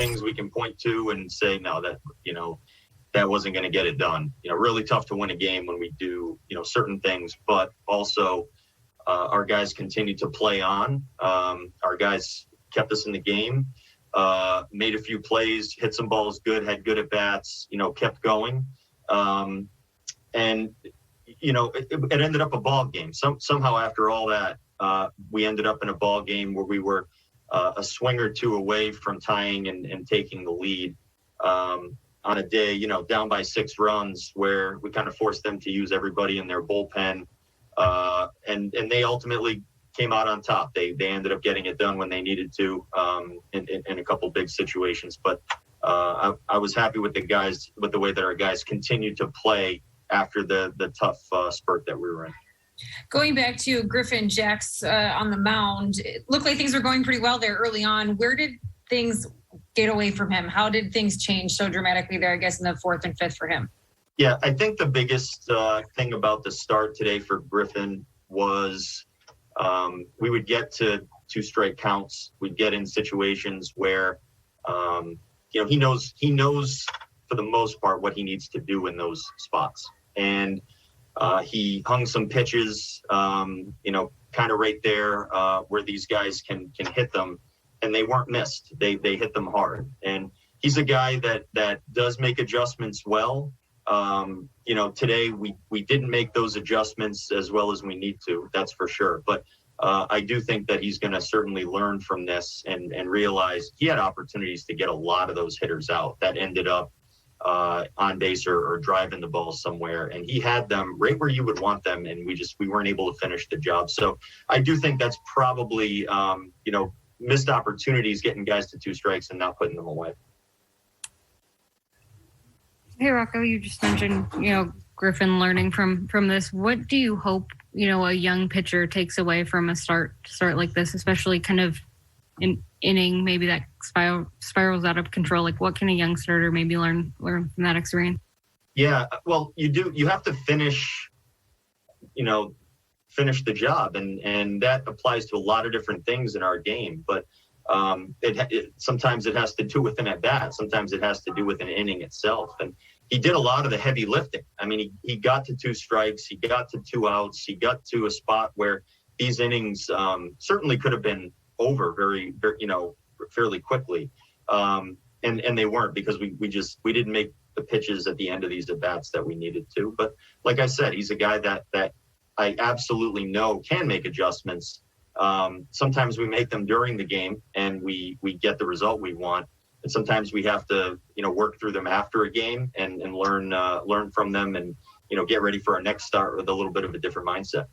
things we can point to and say, no, that, that wasn't going to get it done. Really tough to win a game when we do, certain things, but also our guys continued to play on. Our guys kept us in the game, made a few plays, hit some balls good, had good at bats, kept going. And it ended up a ball game. Somehow after all that, we ended up in a ball game where we were a swing or two away from tying and taking the lead on a day, down by 6 runs, where we kind of forced them to use everybody in their bullpen. And they ultimately came out on top. They ended up getting it done when they needed to in a couple big situations. But I was happy with the guys, with the way that our guys continued to play after the tough spurt that we were in. Going back to Griffin Jacks on the mound, it looked like things were going pretty well there early on. Where did things get away from him? How did things change so dramatically there, I guess, in the 4th and 5th for him? Yeah, I think the biggest thing about the start today for Griffin was we would get to 2 strike counts. We'd get in situations where, he knows for the most part what he needs to do in those spots. And he hung some pitches, kind of right there where these guys can hit them, and they weren't missed. They hit them hard. And he's a guy that does make adjustments well. Today we didn't make those adjustments as well as we need to, that's for sure. But I do think that he's going to certainly learn from this and realize he had opportunities to get a lot of those hitters out that ended up on base or driving the ball somewhere, and he had them right where you would want them, and we weren't able to finish the job. So I do think that's probably missed opportunities, getting guys to 2 strikes and not putting them away. Hey, Rocco, you just mentioned Griffin learning from this. What do you hope a young pitcher takes away from a start like this, especially kind of in inning maybe that spirals out of control? Like, what can a young starter maybe learn from that experience? Yeah, well, you have to finish the job, and that applies to a lot of different things in our game. But sometimes it has to do with an at bat. Sometimes it has to do with an inning itself. And he did a lot of the heavy lifting. I mean, he got to 2 strikes, he got to 2 outs, he got to a spot where these innings certainly could have been over very, fairly quickly. And they weren't, because we didn't make the pitches at the end of these at bats that we needed to. But like I said, he's a guy that I absolutely know can make adjustments. Sometimes we make them during the game and we get the result we want. And sometimes we have to, work through them after a game and learn from them and, get ready for our next start with a little bit of a different mindset.